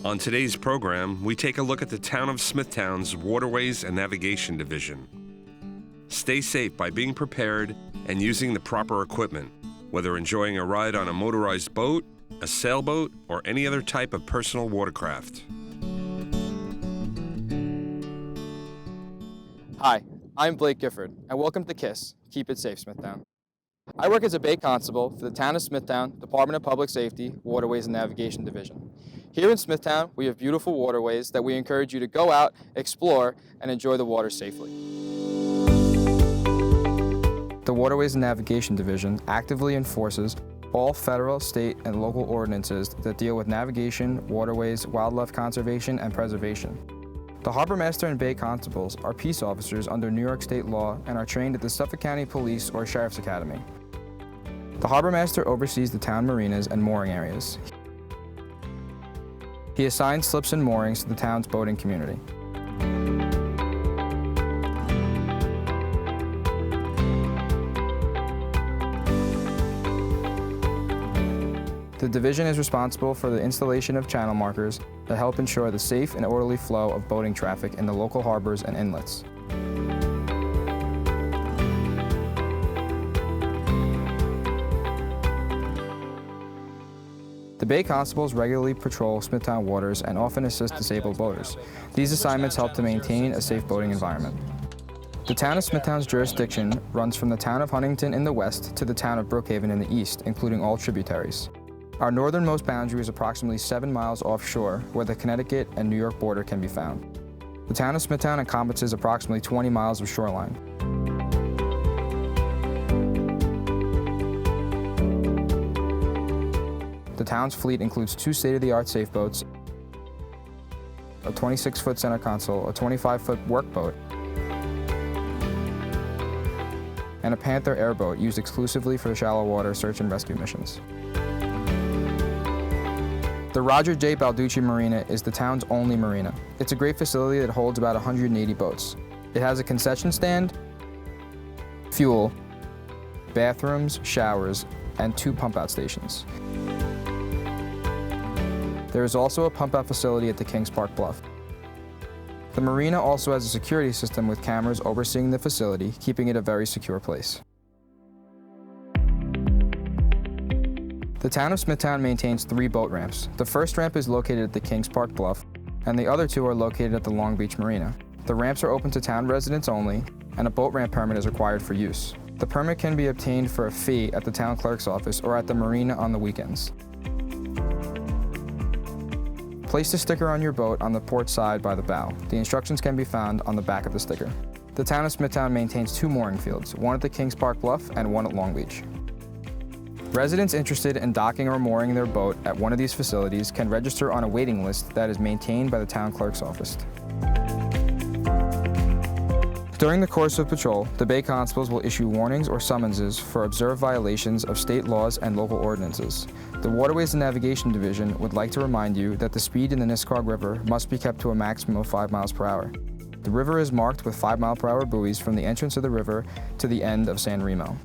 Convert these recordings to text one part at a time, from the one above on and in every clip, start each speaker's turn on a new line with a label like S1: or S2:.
S1: On today's program, we take a look at the town of Smithtown's Waterways and Navigation Division. Stay safe by being prepared and using the proper equipment, whether enjoying a ride on a motorized boat, a sailboat, or any other type of personal watercraft.
S2: Hi, I'm Blake Gifford, and welcome to K.I.S S, Keep It Safe Smithtown. I work as a Bay Constable for the Town of Smithtown, Department of Public Safety, Waterways and Navigation Division. Here in Smithtown, we have beautiful waterways that we encourage you to go out, explore, and enjoy the water safely. The Waterways and Navigation Division actively enforces all federal, state, and local ordinances that deal with navigation, waterways, wildlife conservation, and preservation. The Harbor Master and Bay Constables are peace officers under New York State law and are trained at the Suffolk County Police or Sheriff's Academy. The Harbor Master oversees the town marinas and mooring areas. He assigns slips and moorings to the town's boating community. The division is responsible for the installation of channel markers that help ensure the safe and orderly flow of boating traffic in the local harbors and inlets. The Bay Constables regularly patrol Smithtown waters and often assist disabled boaters. These assignments help to maintain a safe boating environment. The town of Smithtown's jurisdiction runs from the town of Huntington in the west to the town of Brookhaven in the east, including all tributaries. Our northernmost boundary is approximately 7 miles offshore, where the Connecticut and New York border can be found. The town of Smithtown encompasses approximately 20 miles of shoreline. The town's fleet includes 2 state-of-the-art safe boats, a 26-foot center console, a 25-foot workboat, and a Panther airboat used exclusively for shallow water search and rescue missions. The Roger J. Balducci Marina is the town's only marina. It's a great facility that holds about 180 boats. It has a concession stand, fuel, bathrooms, showers, and 2 pump-out stations. There is also a pump-out facility at the Kings Park Bluff. The marina also has a security system with cameras overseeing the facility, keeping it a very secure place. The town of Smithtown maintains 3 boat ramps. The first ramp is located at the Kings Park Bluff, and the other 2 are located at the Long Beach Marina. The ramps are open to town residents only, and a boat ramp permit is required for use. The permit can be obtained for a fee at the town clerk's office or at the marina on the weekends. Place the sticker on your boat on the port side by the bow. The instructions can be found on the back of the sticker. The town of Smithtown maintains 2 mooring fields, one at the Kings Park Bluff and one at Long Beach. Residents interested in docking or mooring their boat at one of these facilities can register on a waiting list that is maintained by the town clerk's office. During the course of patrol, the Bay Constables will issue warnings or summonses for observed violations of state laws and local ordinances. The Waterways and Navigation Division would like to remind you that the speed in the Nisqually River must be kept to a maximum of 5 miles per hour. The river is marked with 5-mile-per-hour buoys from the entrance of the river to the end of San Remo.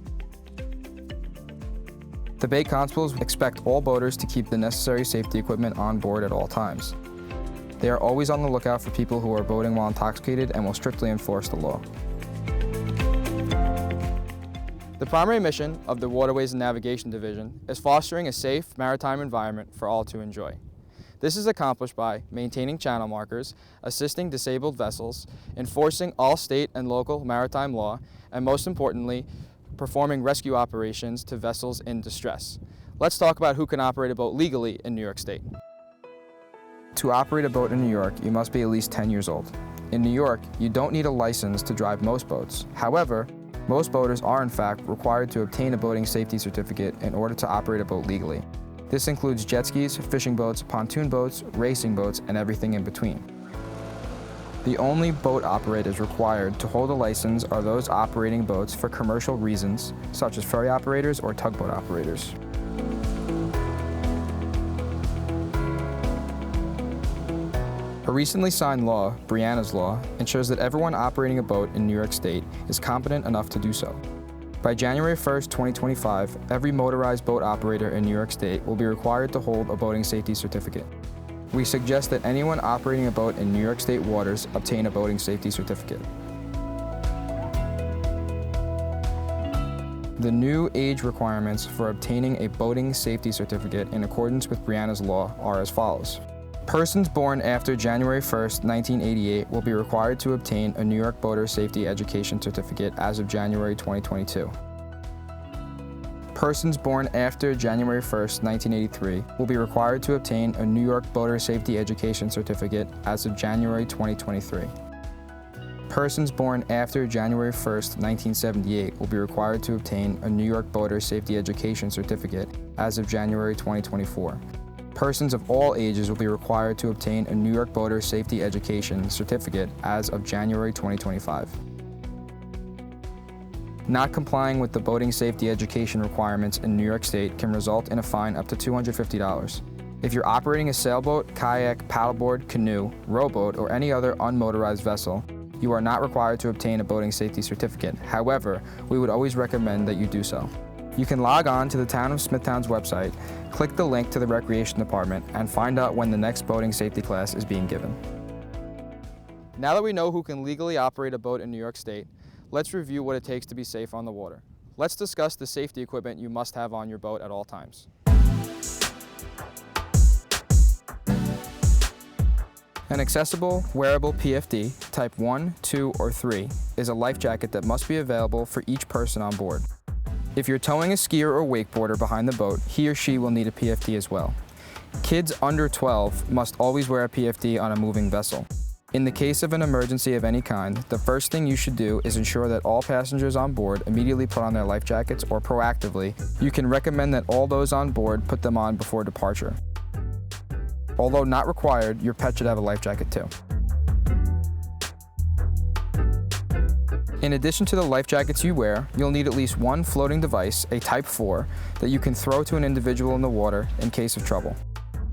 S2: The Bay Constables expect all boaters to keep the necessary safety equipment on board at all times. They are always on the lookout for people who are boating while intoxicated and will strictly enforce the law. The primary mission of the Waterways and Navigation Division is fostering a safe maritime environment for all to enjoy. This is accomplished by maintaining channel markers, assisting disabled vessels, enforcing all state and local maritime law, and most importantly, performing rescue operations to vessels in distress. Let's talk about who can operate a boat legally in New York State. To operate a boat in New York, you must be at least 10 years old. In New York, you don't need a license to drive most boats. However, most boaters are in fact required to obtain a boating safety certificate in order to operate a boat legally. This includes jet skis, fishing boats, pontoon boats, racing boats, and everything in between. The only boat operators required to hold a license are those operating boats for commercial reasons, such as ferry operators or tugboat operators. A recently signed law, Brianna's Law, ensures that everyone operating a boat in New York State is competent enough to do so. By January 1st, 2025, every motorized boat operator in New York State will be required to hold a boating safety certificate. We suggest that anyone operating a boat in New York State waters obtain a boating safety certificate. The new age requirements for obtaining a boating safety certificate in accordance with Brianna's law are as follows. Persons born after January 1st, 1988 will be required to obtain a New York Boater Safety Education Certificate as of January 2022. Persons born after January 1st, 1983 will be required to obtain a New York Boater Safety Education Certificate as of January 2023. Persons born after January 1st, 1978 will be required to obtain a New York Boater Safety Education Certificate as of January 2024. Persons of all ages will be required to obtain a New York Boater Safety Education Certificate as of January 2025. Not complying with the boating safety education requirements in New York State can result in a fine up to $250. If you're operating a sailboat, kayak, paddleboard, canoe, rowboat, or any other unmotorized vessel, you are not required to obtain a boating safety certificate. However, we would always recommend that you do so. You can log on to the Town of Smithtown's website, click the link to the Recreation Department, and find out when the next boating safety class is being given. Now that we know who can legally operate a boat in New York State, let's review what it takes to be safe on the water. Let's discuss the safety equipment you must have on your boat at all times. An accessible, wearable PFD, type 1, 2, or 3, is a life jacket that must be available for each person on board. If you're towing a skier or wakeboarder behind the boat, he or she will need a PFD as well. Kids under 12 must always wear a PFD on a moving vessel. In the case of an emergency of any kind, the first thing you should do is ensure that all passengers on board immediately put on their life jackets, or proactively, you can recommend that all those on board put them on before departure. Although not required, your pet should have a life jacket too. In addition to the life jackets you wear, you'll need at least one floating device, a Type 4, that you can throw to an individual in the water in case of trouble.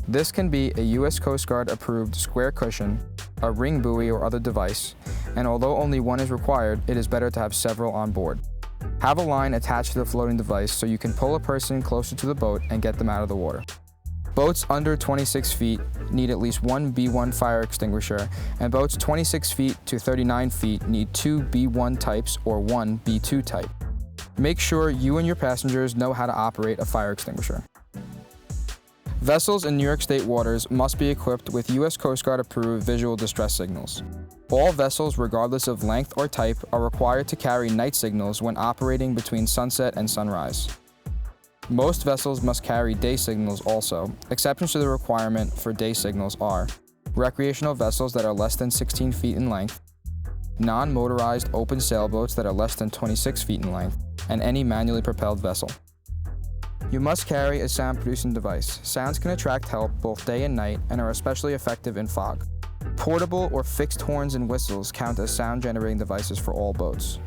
S2: This can be a U.S. Coast Guard approved square cushion, a ring buoy or other device, and although only one is required, it is better to have several on board. Have a line attached to the floating device so you can pull a person closer to the boat and get them out of the water. Boats under 26 feet need at least one B1 fire extinguisher, and boats 26 feet to 39 feet need two B1 types or one B2 type. Make sure you and your passengers know how to operate a fire extinguisher. Vessels in New York State waters must be equipped with U.S. Coast Guard approved visual distress signals. All vessels, regardless of length or type, are required to carry night signals when operating between sunset and sunrise. Most vessels must carry day signals also. Exceptions to the requirement for day signals are recreational vessels that are less than 16 feet in length, non-motorized open sailboats that are less than 26 feet in length, and any manually propelled vessel. You must carry a sound-producing device. Sounds can attract help both day and night and are especially effective in fog. Portable or fixed horns and whistles count as sound-generating devices for all boats.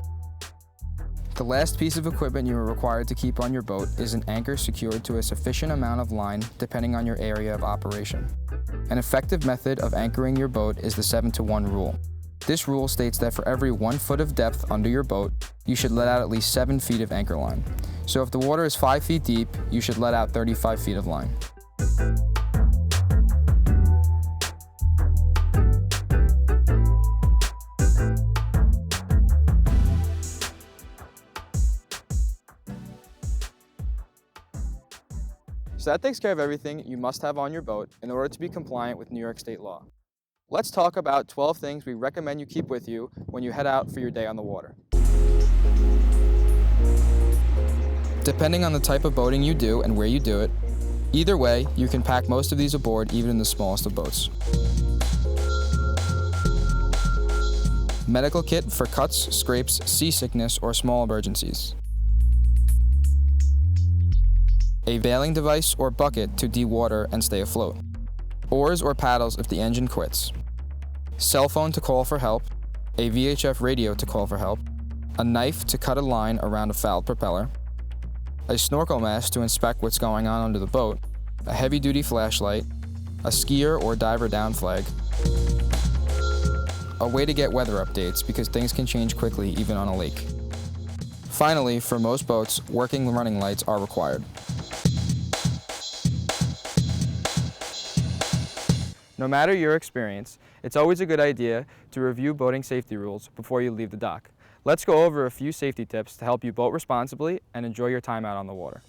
S2: The last piece of equipment you are required to keep on your boat is an anchor secured to a sufficient amount of line depending on your area of operation. An effective method of anchoring your boat is the 7-to-1 rule. This rule states that for every 1 foot of depth under your boat, you should let out at least 7 feet of anchor line. So if the water is 5 feet deep, you should let out 35 feet of line. So that takes care of everything you must have on your boat in order to be compliant with New York State law. Let's talk about 12 things we recommend you keep with you when you head out for your day on the water. Depending on the type of boating you do and where you do it, either way, you can pack most of these aboard even in the smallest of boats. Medical kit for cuts, scrapes, seasickness, or small emergencies. A bailing device or bucket to de-water and stay afloat. Oars or paddles if the engine quits. Cell phone to call for help. A VHF radio to call for help. A knife to cut a line around a fouled propeller. A snorkel mask to inspect what's going on under the boat. A heavy-duty flashlight. A skier or diver down flag. A way to get weather updates because things can change quickly even on a lake. Finally, for most boats, working running lights are required. No matter your experience, it's always a good idea to review boating safety rules before you leave the dock. Let's go over a few safety tips to help you boat responsibly and enjoy your time out on the water.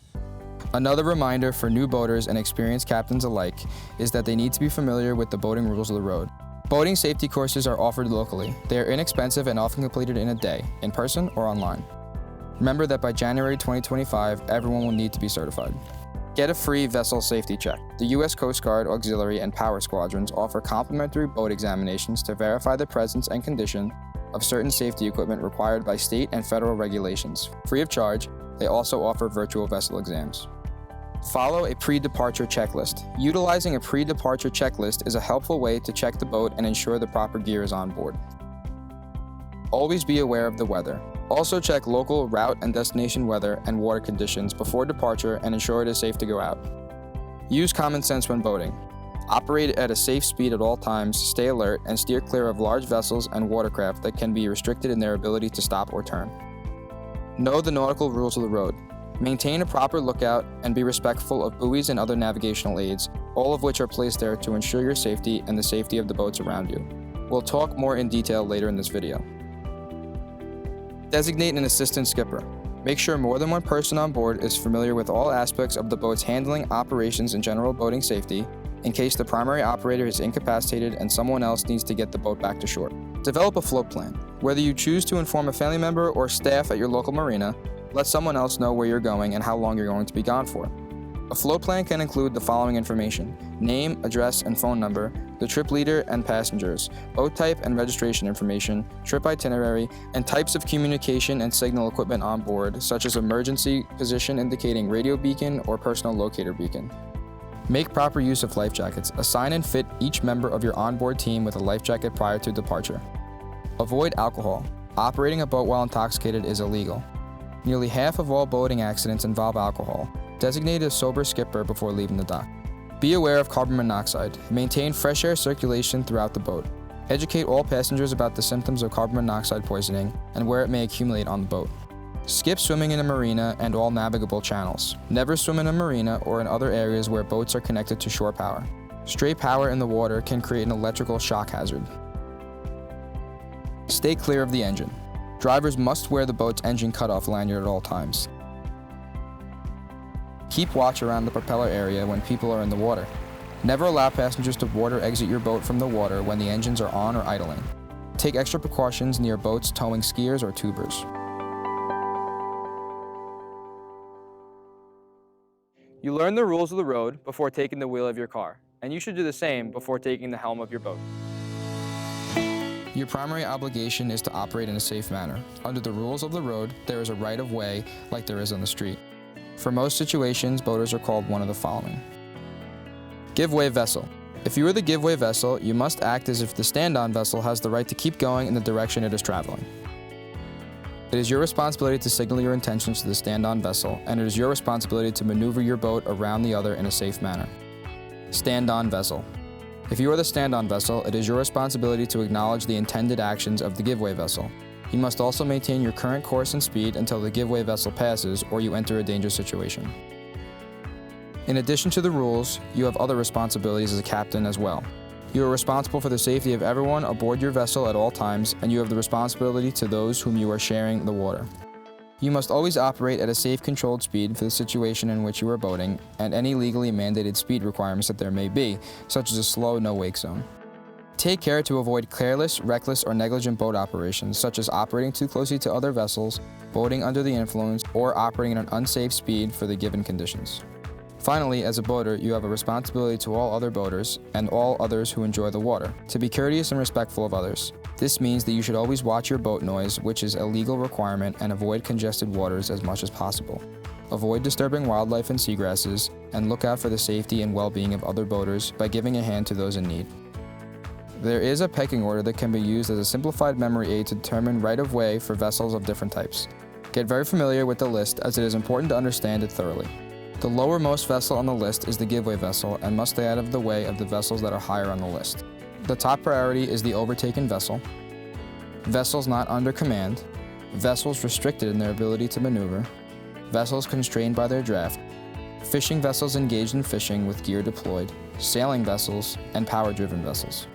S2: Another reminder for new boaters and experienced captains alike is that they need to be familiar with the boating rules of the road. Boating safety courses are offered locally. They are inexpensive and often completed in a day, in person or online. Remember that by January 2025, everyone will need to be certified. Get a free vessel safety check. The U.S. Coast Guard Auxiliary and Power Squadrons offer complimentary boat examinations to verify the presence and condition of certain safety equipment required by state and federal regulations. Free of charge, they also offer virtual vessel exams. Follow a pre-departure checklist. Utilizing a pre-departure checklist is a helpful way to check the boat and ensure the proper gear is on board. Always be aware of the weather. Also check local route and destination weather and water conditions before departure and ensure it is safe to go out. Use common sense when boating. Operate at a safe speed at all times, stay alert, and steer clear of large vessels and watercraft that can be restricted in their ability to stop or turn. Know the nautical rules of the road. Maintain a proper lookout and be respectful of buoys and other navigational aids, all of which are placed there to ensure your safety and the safety of the boats around you. We'll talk more in detail later in this video. Designate an assistant skipper. Make sure more than one person on board is familiar with all aspects of the boat's handling, operations, and general boating safety in case the primary operator is incapacitated and someone else needs to get the boat back to shore. Develop a float plan. Whether you choose to inform a family member or staff at your local marina, let someone else know where you're going and how long you're going to be gone for. A float plan can include the following information: name, address, and phone number, the trip leader and passengers, boat type and registration information, trip itinerary, and types of communication and signal equipment on board, such as emergency position indicating radio beacon or personal locator beacon. Make proper use of life jackets. Assign and fit each member of your onboard team with a life jacket prior to departure. Avoid alcohol. Operating a boat while intoxicated is illegal. Nearly half of all boating accidents involve alcohol. Designate a sober skipper before leaving the dock. Be aware of carbon monoxide. Maintain fresh air circulation throughout the boat. Educate all passengers about the symptoms of carbon monoxide poisoning and where it may accumulate on the boat. Skip swimming in a marina and all navigable channels. Never swim in a marina or in other areas where boats are connected to shore power. Stray power in the water can create an electrical shock hazard. Stay clear of the engine. Drivers must wear the boat's engine cutoff lanyard at all times. Keep watch around the propeller area when people are in the water. Never allow passengers to board or exit your boat from the water when the engines are on or idling. Take extra precautions near boats towing skiers or tubers. You learn the rules of the road before taking the wheel of your car, and you should do the same before taking the helm of your boat. Your primary obligation is to operate in a safe manner. Under the rules of the road, there is a right-of-way like there is on the street. For most situations, boaters are called one of the following. Give-way vessel. If you are the give-way vessel, you must act as if the stand-on vessel has the right to keep going in the direction it is traveling. It is your responsibility to signal your intentions to the stand-on vessel, and it is your responsibility to maneuver your boat around the other in a safe manner. Stand-on vessel. If you are the stand-on vessel, it is your responsibility to acknowledge the intended actions of the give-way vessel. You must also maintain your current course and speed until the give-way vessel passes or you enter a dangerous situation. In addition to the rules, you have other responsibilities as a captain as well. You are responsible for the safety of everyone aboard your vessel at all times, and you have the responsibility to those whom you are sharing the water. You must always operate at a safe, controlled speed for the situation in which you are boating and any legally mandated speed requirements that there may be, such as a slow no-wake zone. Take care to avoid careless, reckless, or negligent boat operations, such as operating too closely to other vessels, boating under the influence, or operating at an unsafe speed for the given conditions. Finally, as a boater, you have a responsibility to all other boaters and all others who enjoy the water, to be courteous and respectful of others. This means that you should always watch your boat noise, which is a legal requirement, and avoid congested waters as much as possible. Avoid disturbing wildlife and seagrasses, and look out for the safety and well-being of other boaters by giving a hand to those in need. There is a pecking order that can be used as a simplified memory aid to determine right-of-way for vessels of different types. Get very familiar with the list, as it is important to understand it thoroughly. The lowermost vessel on the list is the give-way vessel and must stay out of the way of the vessels that are higher on the list. The top priority is the overtaken vessel, vessels not under command, vessels restricted in their ability to maneuver, vessels constrained by their draft, fishing vessels engaged in fishing with gear deployed, sailing vessels, and power-driven vessels.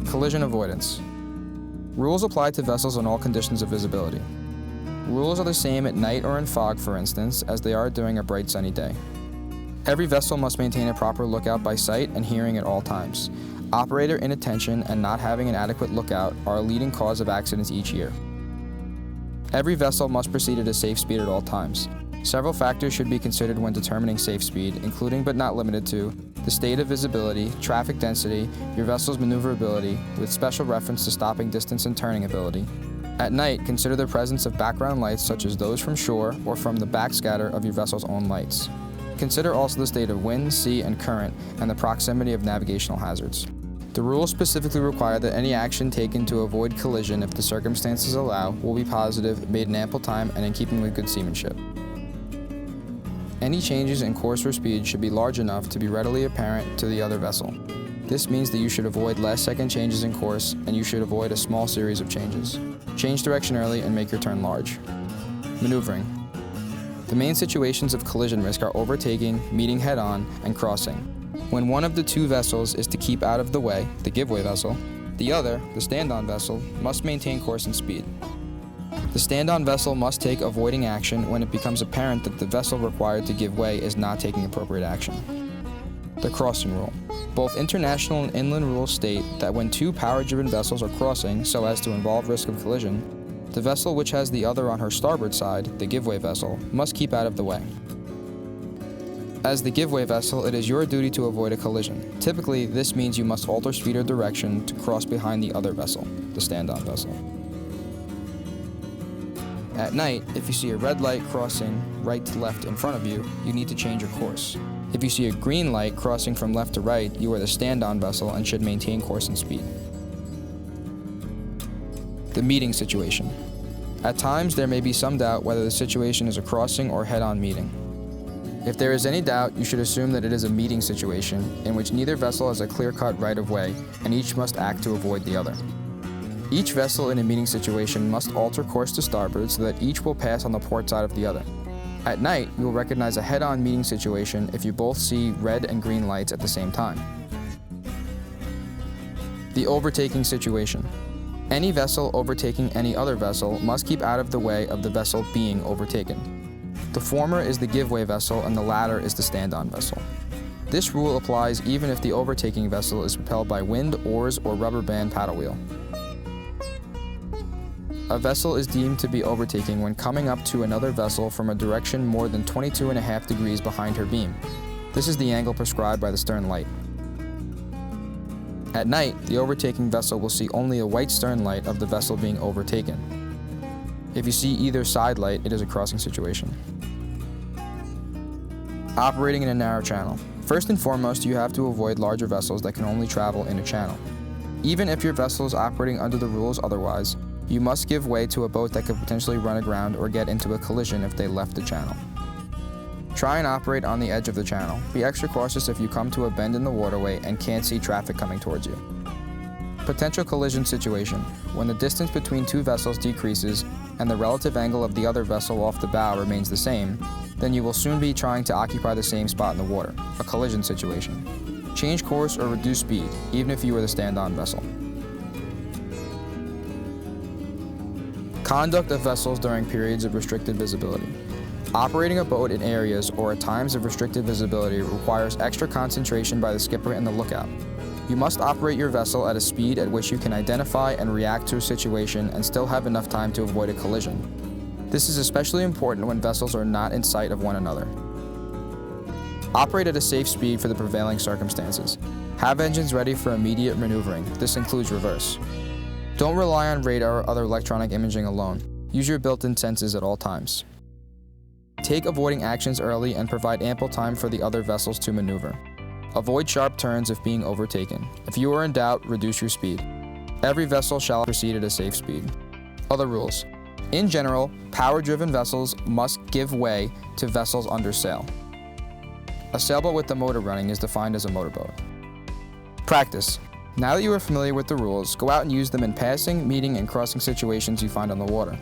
S2: Collision avoidance. Rules apply to vessels in all conditions of visibility. Rules are the same at night or in fog, for instance, as they are during a bright sunny day. Every vessel must maintain a proper lookout by sight and hearing at all times. Operator inattention and not having an adequate lookout are a leading cause of accidents each year. Every vessel must proceed at a safe speed at all times. Several factors should be considered when determining safe speed, including but not limited to the state of visibility, traffic density, your vessel's maneuverability, with special reference to stopping distance and turning ability. At night, consider the presence of background lights such as those from shore or from the backscatter of your vessel's own lights. Consider also the state of wind, sea, and current, and the proximity of navigational hazards. The rules specifically require that any action taken to avoid collision, if the circumstances allow, will be positive, made in ample time, and in keeping with good seamanship. Any changes in course or speed should be large enough to be readily apparent to the other vessel. This means that you should avoid last-second changes in course, and you should avoid a small series of changes. Change direction early and make your turn large. Maneuvering. The main situations of collision risk are overtaking, meeting head-on, and crossing. When one of the two vessels is to keep out of the way, the give-way vessel, the other, the stand-on vessel, must maintain course and speed. The stand-on vessel must take avoiding action when it becomes apparent that the vessel required to give way is not taking appropriate action. The crossing rule. Both international and inland rules state that when two power-driven vessels are crossing so as to involve risk of collision, the vessel which has the other on her starboard side, the give-way vessel, must keep out of the way. As the give-way vessel, it is your duty to avoid a collision. Typically, this means you must alter speed or direction to cross behind the other vessel, the stand-on vessel. At night, if you see a red light crossing right to left in front of you, you need to change your course. If you see a green light crossing from left to right, you are the stand-on vessel and should maintain course and speed. The meeting situation. At times, there may be some doubt whether the situation is a crossing or head-on meeting. If there is any doubt, you should assume that it is a meeting situation in which neither vessel has a clear-cut right-of-way, and each must act to avoid the other. Each vessel in a meeting situation must alter course to starboard so that each will pass on the port side of the other. At night, you will recognize a head-on meeting situation if you both see red and green lights at the same time. The overtaking situation. Any vessel overtaking any other vessel must keep out of the way of the vessel being overtaken. The former is the give-way vessel and the latter is the stand-on vessel. This rule applies even if the overtaking vessel is propelled by wind, oars, or rubber band paddle wheel. A vessel is deemed to be overtaking when coming up to another vessel from a direction more than 22.5 degrees behind her beam. This is the angle prescribed by the stern light. At night, the overtaking vessel will see only a white stern light of the vessel being overtaken. If you see either side light, it is a crossing situation. Operating in a narrow channel. First and foremost, you have to avoid larger vessels that can only travel in a channel. Even if your vessel is operating under the rules otherwise, you must give way to a boat that could potentially run aground or get into a collision if they left the channel. Try and operate on the edge of the channel. Be extra cautious if you come to a bend in the waterway and can't see traffic coming towards you. Potential collision situation. When the distance between two vessels decreases and the relative angle of the other vessel off the bow remains the same, then you will soon be trying to occupy the same spot in the water, a collision situation. Change course or reduce speed, even if you are the stand-on vessel. Conduct of vessels during periods of restricted visibility. Operating a boat in areas or at times of restricted visibility requires extra concentration by the skipper and the lookout. You must operate your vessel at a speed at which you can identify and react to a situation and still have enough time to avoid a collision. This is especially important when vessels are not in sight of one another. Operate at a safe speed for the prevailing circumstances. Have engines ready for immediate maneuvering. This includes reverse. Don't rely on radar or other electronic imaging alone. Use your built-in senses at all times. Take avoiding actions early and provide ample time for the other vessels to maneuver. Avoid sharp turns if being overtaken. If you are in doubt, reduce your speed. Every vessel shall proceed at a safe speed. Other rules. In general, power-driven vessels must give way to vessels under sail. A sailboat with the motor running is defined as a motorboat. Practice. Now that you are familiar with the rules, go out and use them in passing, meeting, and crossing situations you find on the water.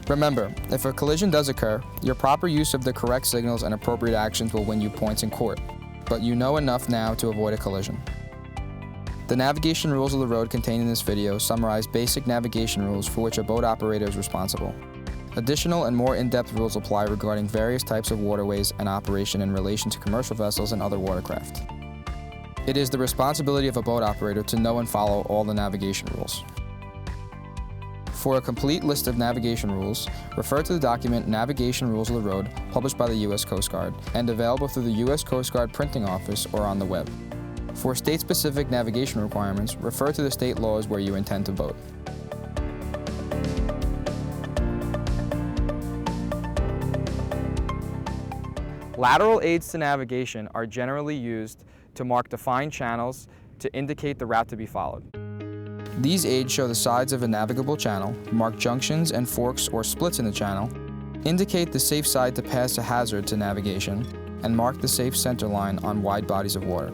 S2: Remember, if a collision does occur, your proper use of the correct signals and appropriate actions will win you points in court, but you know enough now to avoid a collision. The navigation rules of the road contained in this video summarize basic navigation rules for which a boat operator is responsible. Additional and more in-depth rules apply regarding various types of waterways and operation in relation to commercial vessels and other watercraft. It is the responsibility of a boat operator to know and follow all the navigation rules. For a complete list of navigation rules, refer to the document Navigation Rules of the Road published by the U.S. Coast Guard and available through the U.S. Coast Guard printing office or on the web. For state-specific navigation requirements, refer to the state laws where you intend to boat. Lateral aids to navigation are generally used to mark defined channels to indicate the route to be followed. These aids show the sides of a navigable channel, mark junctions and forks or splits in the channel, indicate the safe side to pass a hazard to navigation, and mark the safe center line on wide bodies of water.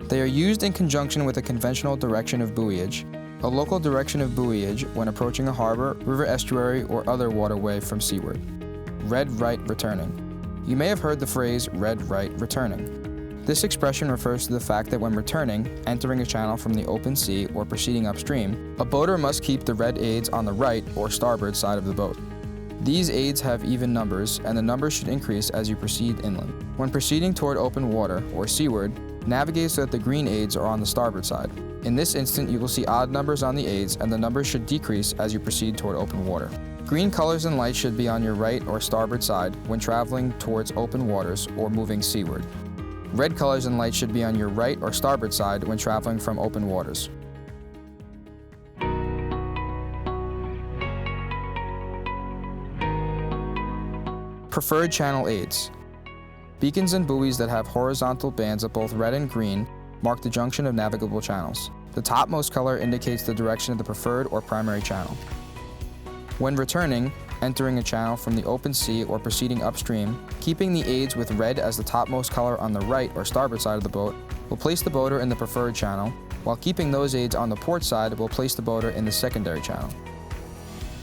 S2: They are used in conjunction with a conventional direction of buoyage, a local direction of buoyage when approaching a harbor, river estuary, or other waterway from seaward. Red right returning. You may have heard the phrase red right returning. This expression refers to the fact that when returning, entering a channel from the open sea or proceeding upstream, a boater must keep the red aids on the right or starboard side of the boat. These aids have even numbers, and the numbers should increase as you proceed inland. When proceeding toward open water or seaward, navigate so that the green aids are on the starboard side. In this instant, you will see odd numbers on the aids, and the numbers should decrease as you proceed toward open water. Green colors and lights should be on your right or starboard side when traveling towards open waters or moving seaward. Red colors and lights should be on your right or starboard side when traveling from open waters. Preferred channel aids. Beacons and buoys that have horizontal bands of both red and green mark the junction of navigable channels. The topmost color indicates the direction of the preferred or primary channel. When returning, entering a channel from the open sea or proceeding upstream, keeping the aids with red as the topmost color on the right or starboard side of the boat will place the boater in the preferred channel, while keeping those aids on the port side will place the boater in the secondary channel.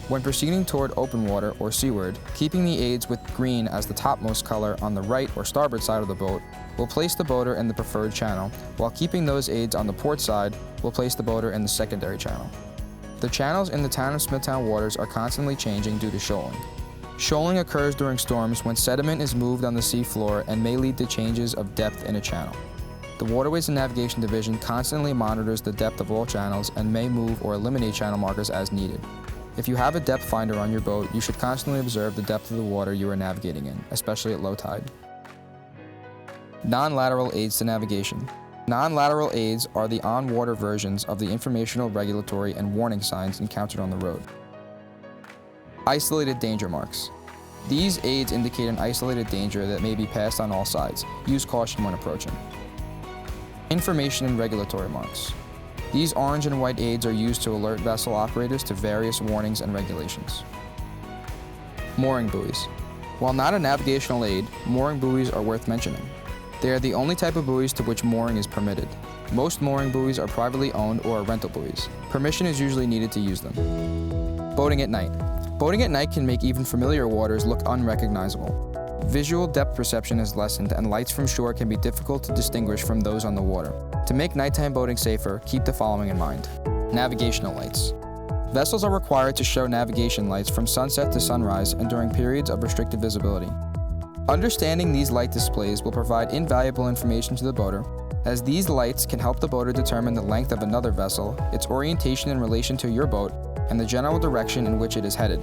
S2: When proceeding toward open water or seaward, keeping the aids with green as the topmost color on the right or starboard side of the boat will place the boater in the preferred channel, while keeping those aids on the port side will place the boater in the secondary channel. The channels in the town of Smithtown waters are constantly changing due to shoaling. Shoaling occurs during storms when sediment is moved on the sea floor and may lead to changes of depth in a channel. The Waterways and Navigation Division constantly monitors the depth of all channels and may move or eliminate channel markers as needed. If you have a depth finder on your boat, you should constantly observe the depth of the water you are navigating in, especially at low tide. Non-lateral aids to navigation. Non-lateral aids are the on-water versions of the informational, regulatory, and warning signs encountered on the road. Isolated danger marks. These aids indicate an isolated danger that may be passed on all sides. Use caution when approaching. Information and regulatory marks. These orange and white aids are used to alert vessel operators to various warnings and regulations. Mooring buoys. While not a navigational aid, mooring buoys are worth mentioning. They are the only type of buoys to which mooring is permitted. Most mooring buoys are privately owned or are rental buoys. Permission is usually needed to use them. Boating at night. Boating at night can make even familiar waters look unrecognizable. Visual depth perception is lessened and lights from shore can be difficult to distinguish from those on the water. To make nighttime boating safer, keep the following in mind. Navigational lights. Vessels are required to show navigation lights from sunset to sunrise and during periods of restricted visibility. Understanding these light displays will provide invaluable information to the boater, as these lights can help the boater determine the length of another vessel, its orientation in relation to your boat, and the general direction in which it is headed.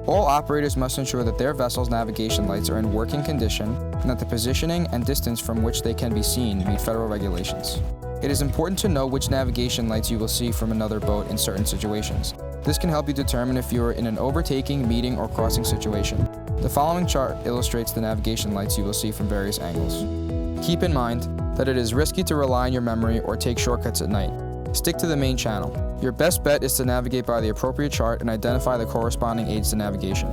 S2: All operators must ensure that their vessel's navigation lights are in working condition and that the positioning and distance from which they can be seen meet federal regulations. It is important to know which navigation lights you will see from another boat in certain situations. This can help you determine if you are in an overtaking, meeting, or crossing situation. The following chart illustrates the navigation lights you will see from various angles. Keep in mind that it is risky to rely on your memory or take shortcuts at night. Stick to the main channel. Your best bet is to navigate by the appropriate chart and identify the corresponding aids to navigation.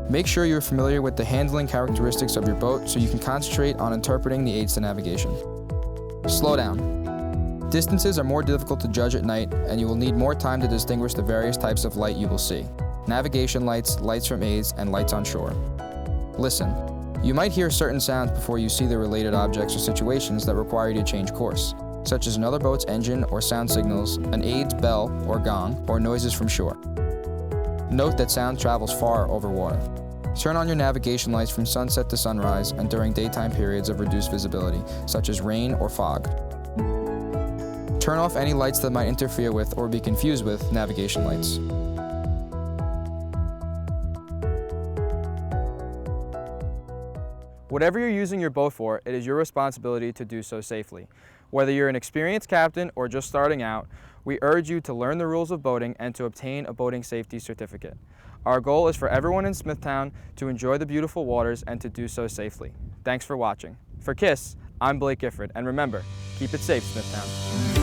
S2: Make sure you are familiar with the handling characteristics of your boat so you can concentrate on interpreting the aids to navigation. Slow down. Distances are more difficult to judge at night, and you will need more time to distinguish the various types of light you will see: navigation lights, lights from aids, and lights on shore. Listen. You might hear certain sounds before you see the related objects or situations that require you to change course, such as another boat's engine or sound signals, an aid's bell or gong, or noises from shore. Note that sound travels far over water. Turn on your navigation lights from sunset to sunrise and during daytime periods of reduced visibility, such as rain or fog. Turn off any lights that might interfere with or be confused with navigation lights. Whatever you're using your boat for, it is your responsibility to do so safely. Whether you're an experienced captain or just starting out, we urge you to learn the rules of boating and to obtain a boating safety certificate. Our goal is for everyone in Smithtown to enjoy the beautiful waters and to do so safely. Thanks for watching. For K.I.S.S, I'm Blake Gifford, and remember, keep it safe, Smithtown.